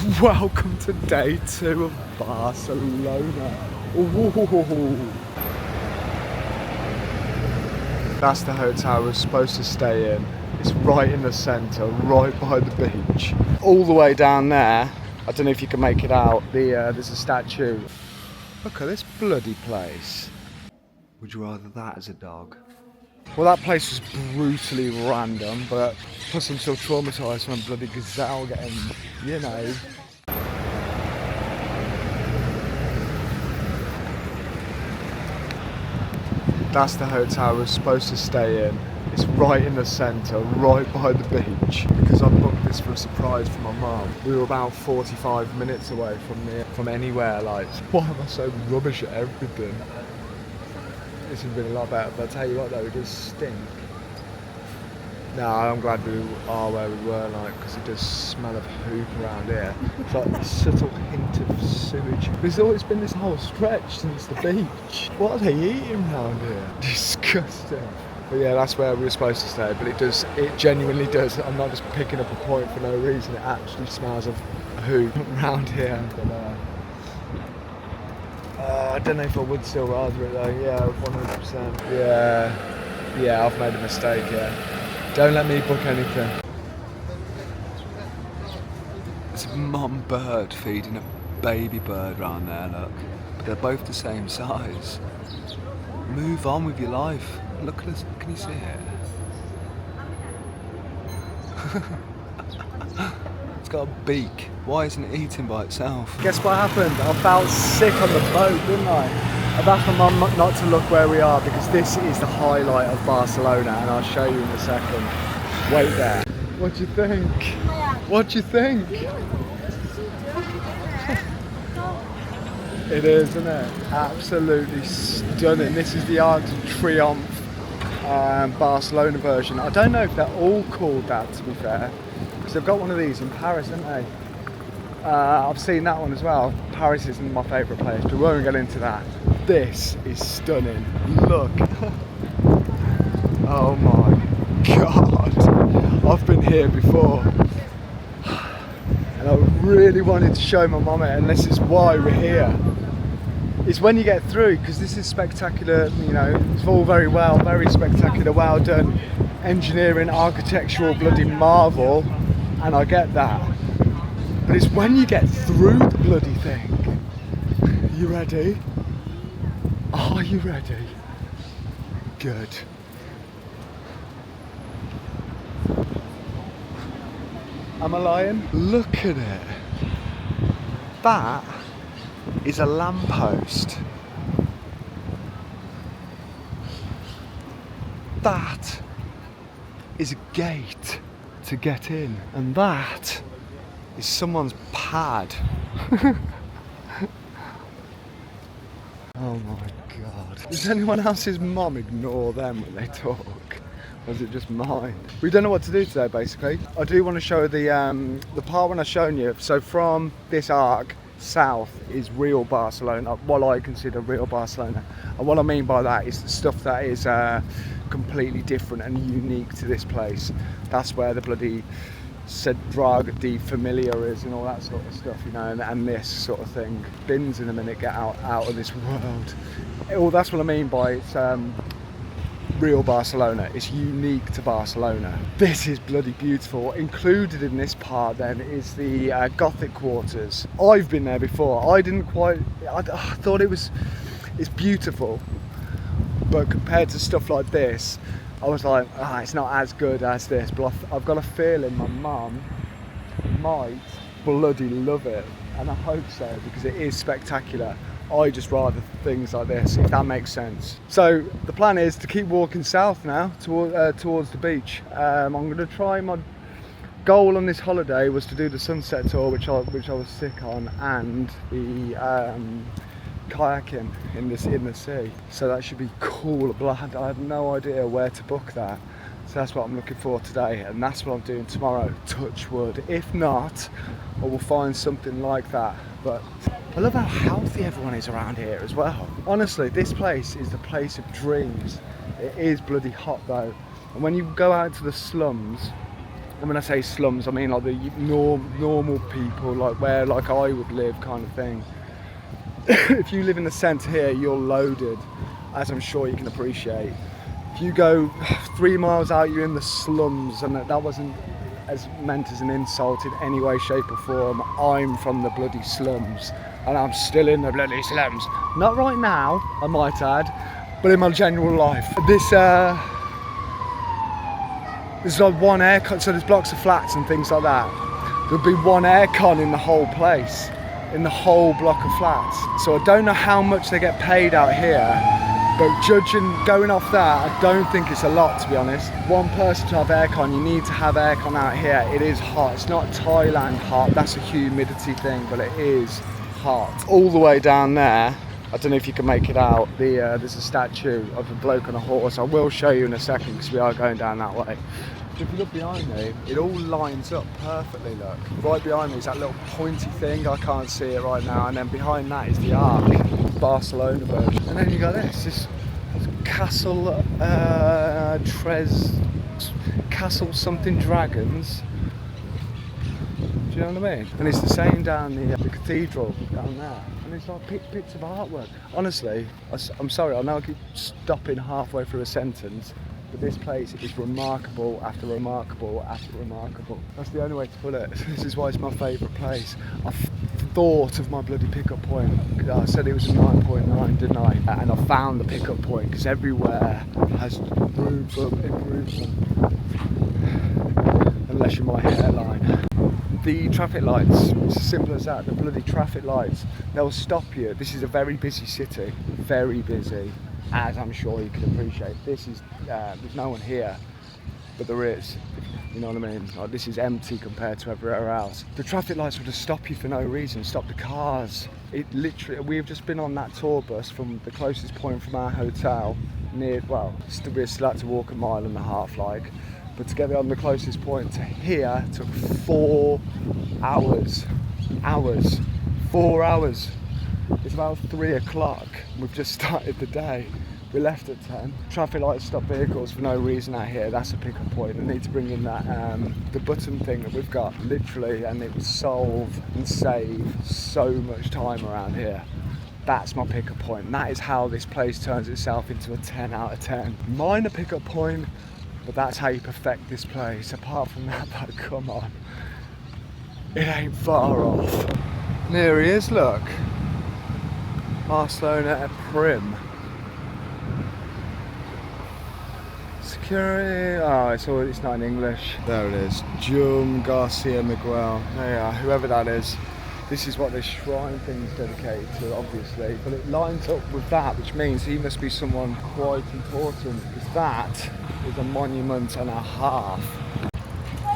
Welcome to day 2 of Barcelona. Ooh. That's the hotel we're supposed to stay in. It's right in the centre, right by the beach. All the way down there, I don't know if you can make it out, there's a statue. Look at this bloody place. Would you rather that as a dog? Well, that place was brutally random, but plus I'm still traumatised from a bloody gazelle getting, you know. That's the hotel we're supposed to stay in. It's right in the centre, right by the beach. Because I booked this for a surprise for my mum. We were about 45 minutes away from anywhere. Like, why am I so rubbish at everything? This would have been a lot better, but I'll tell you what though, it does stink. No, I'm glad we are where we were, like, because it does smell of poop around here. It's like a subtle hint of sewage. There's always been this whole stretch since the beach. What are they eating around here? Disgusting. But yeah, that's where we were supposed to stay, but it genuinely does. I'm not just picking up a point for no reason. It actually smells of poop around here. But, I don't know if I would still rather it though. Yeah, 100%. Yeah, I've made a mistake, yeah. Don't let me book anything. There's a mum bird feeding a baby bird round there, look. But they're both the same size. Move on with your life. Look at this, can you see it? It's got a beak. Why isn't it eating by itself? Guess what happened? I felt sick on the boat, didn't I? I've asked my mum not to look where we are because this is the highlight of Barcelona and I'll show you in a second. Wait there. What do you think? What do you think? It is, isn't it? Absolutely stunning. This is the Arc de Triomphe Barcelona version. I don't know if they're all called that, to be fair, because they've got one of these in Paris, haven't they? I've seen that one as well. Paris isn't my favourite place, but we won't get into that. This is stunning. Look. Oh my God. I've been here before. And I really wanted to show my mum it, and this is why we're here. It's when you get through, because this is spectacular, you know, it's all very well, very spectacular, well done, engineering, architectural bloody marvel, and I get that. But it's when you get through the bloody thing. You ready? Are you ready? Good. Am I lying? Look at it. That is a lamppost. That is a gate to get in. And that is someone's pad. Oh my God. Does anyone else's mum ignore them when they talk? Or is it just mine? We don't know what to do today, basically. I do want to show the part when I've shown you. So from this arc, south is real Barcelona, what I consider real Barcelona. And what I mean by that is the stuff that is completely different and unique to this place. That's where the bloody Draga de Familia is and all that sort of stuff, you know, and this sort of thing. Bins in a minute, get out of this world. Oh, that's what I mean by it's real Barcelona. It's unique to Barcelona. This is bloody beautiful. Included in this part then is the Gothic quarters. I've been there before. I thought it's beautiful, but compared to stuff like this, I was like, it's not as good as this, but I've got a feeling my mum might bloody love it, and I hope so, because it is spectacular. I just rather things like this, if that makes sense. So the plan is to keep walking south now towards the beach. I'm going to try, my goal on this holiday was to do the sunset tour, which I was sick on, and the kayaking in the sea. So that should be cool, but I have no idea where to book that. So that's what I'm looking for today, and that's what I'm doing tomorrow, touch wood. If not, I will find something like that. But I love how healthy everyone is around here as well. Honestly, this place is the place of dreams. It is bloody hot though. And when you go out to the slums, And when I say slums, I mean like the normal people, like where like I would live, kind of thing. If you live in the centre here, you're loaded, as I'm sure you can appreciate. If you go 3 miles out, you're in the slums, and that wasn't as meant as an insult in any way, shape or form. I'm from the bloody slums, and I'm still in the bloody slums. Not right now, I might add, but in my general life. There's like one aircon, so there's blocks of flats and things like that. There'll be one aircon in the whole place, in the whole block of flats. So I don't know how much they get paid out here, but going off that, I don't think it's a lot, to be honest. One person to have aircon, you need to have aircon out here. It is hot. It's not Thailand hot, that's a humidity thing, but it is hot. All the way down there, I don't know if you can make it out, there's a statue of a bloke on a horse. I will show you in a second because we are going down that way. If you look behind me, it all lines up perfectly, look. Right behind me is that little pointy thing, I can't see it right now, and then behind that is the Arc, Barcelona version. And then you got this Castle, Castle something Dragons. Do you know what I mean? And it's the same down the cathedral down there. And it's like bits of artwork. Honestly, I'm sorry, I know I keep stopping halfway through a sentence, but this place is remarkable after remarkable after remarkable. That's the only way to put it. This is why it's my favourite place. I thought of my bloody pickup point. I said it was a 9.9, didn't I? And I found the pickup point because everywhere has room for improvement. Unless you're my hairline. The traffic lights, it's as simple as that, the bloody traffic lights, they'll stop you. This is a very busy city, very busy, as I'm sure you can appreciate. This is, there's no one here, but there is, you know what I mean? Like, this is empty compared to everywhere else. The traffic lights would just stop you for no reason, stop the cars. It literally, we've just been on that tour bus from the closest point from our hotel, we still had to walk 1.5 miles like. But to get on the closest point to here took 4 hours. 4 hours. It's about 3 o'clock. We've just started the day. We left at 10. Traffic lights stop vehicles for no reason out here. That's a pickup point. I need to bring in that the button thing that we've got, literally, and it would solve and save so much time around here. That's my pickup point. And that is how this place turns itself into a 10 out of 10. Minor pickup point. But that's how you perfect this place. Apart from that, though, come on. It ain't far off. And here he is, look. Barcelona at Prim. Security. Oh, it's not in English. There it is. Jum Garcia Miguel. There you are, whoever that is. This is what this shrine thing is dedicated to, obviously. But it lines up with that, which means he must be someone quite important, because that is a monument and a half.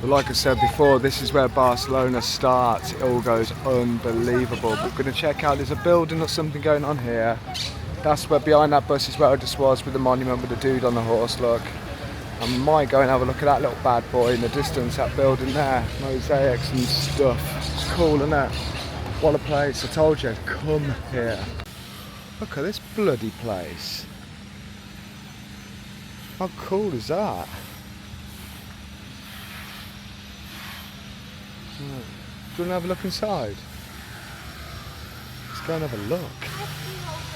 But like I said before, this is where Barcelona starts. It all goes unbelievable. But we're going to check out, there's a building or something going on here. That's where, behind that bus is where I just was, with the monument with the dude on the horse, look. I might go and have a look at that little bad boy in the distance, that building there. Mosaics and stuff. It's cool, isn't it? What a place. I told you, come here. Look at this bloody place. How cool is that? Do you want to have a look inside? Let's go and have a look.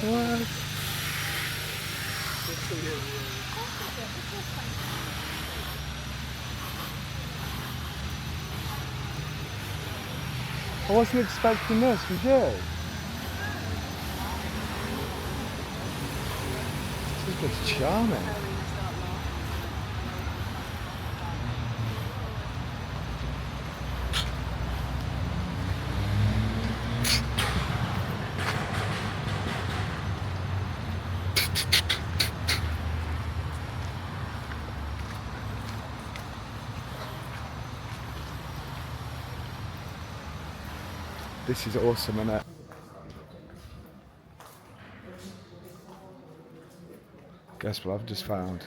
What? I wasn't expecting this, was you? This looks charming. This is awesome, isn't it? Guess what I've just found?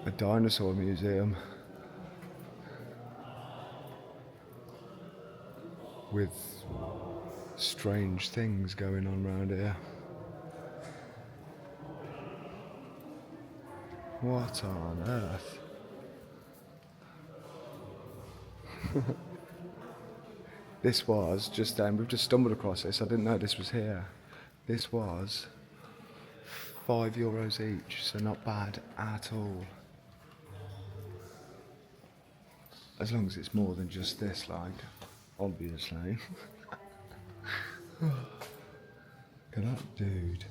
A dinosaur museum with strange things going on around here. What on earth? This was just, we've just stumbled across this. I didn't know this was here. This was €5 each, so not bad at all. As long as it's more than just this, like, obviously. Look at that dude.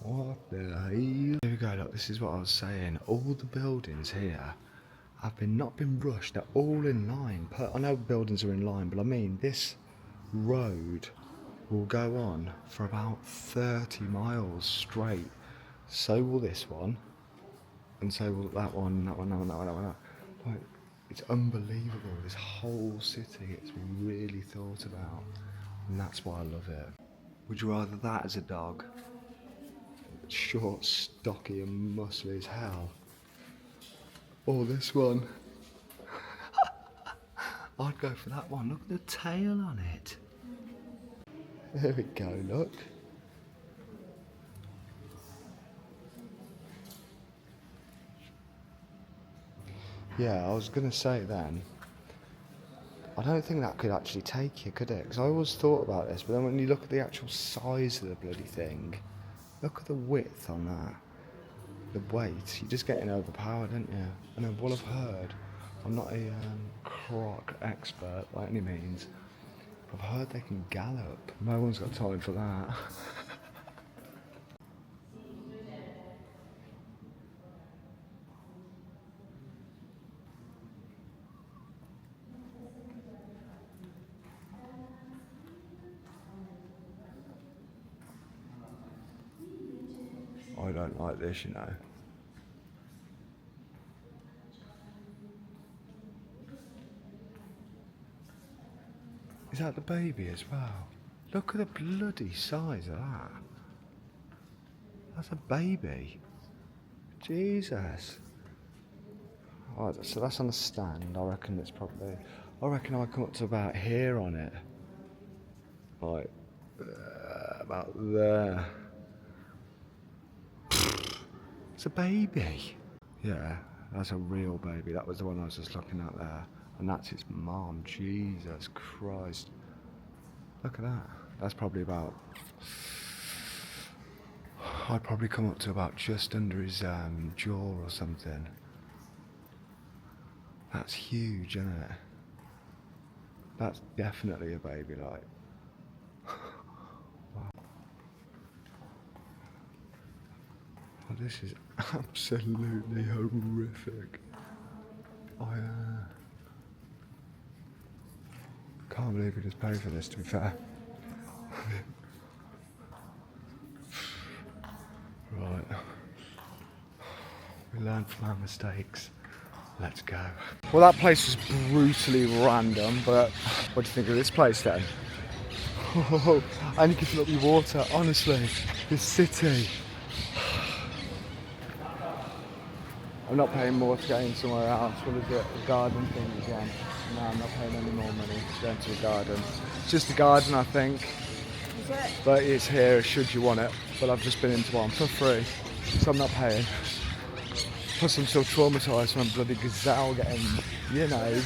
What the hell? Here we go, look, this is what I was saying. All the buildings here have not been rushed, they're all in line. I know buildings are in line, but I mean, this road will go on for about 30 miles straight. So will this one, and so will that one, that one, that one, that one, that one. Like, it's unbelievable. This whole city, it's been really thought about, and that's why I love it. Would you rather that as a dog? Short, stocky, and muscly as hell. Or this one? I'd go for that one. Look at the tail on it. There we go, look. Yeah, I was going to say then, I don't think that could actually take you, could it? Because I always thought about this, but then when you look at the actual size of the bloody thing, look at the width on that, the weight, you're just getting overpowered, aren't you? And then what I've heard, I'm not a croc expert by any means, but I've heard they can gallop. No one's got time for that. I don't like this, you know. Is that the baby as well? Look at the bloody size of that. That's a baby. Jesus. Oh, so that's on the stand. I reckon it's probably... I reckon I come up to about here on it. Like, about there. It's a baby. Yeah, that's a real baby. That was the one I was just looking at there. And that's his mom. Jesus Christ. Look at that. That's probably about... I'd probably come up to about just under his jaw or something. That's huge, isn't it? That's definitely a baby, like. Wow. Oh, this is absolutely horrific. I can't believe we just paid for this, to be fair. Right. We learn from our mistakes. Let's go. Well, that place was brutally random, but what do you think of this place then? Oh, and you can fill up your water, honestly. This city. I'm not paying more to go in somewhere else. What is it? A garden thing again. No, I'm not paying any more money to go into a garden. It's just a garden, I think. Is it? But it's here should you want it. But I've just been into one for free, so I'm not paying. Plus I'm still traumatised from a bloody gazelle getting, you know,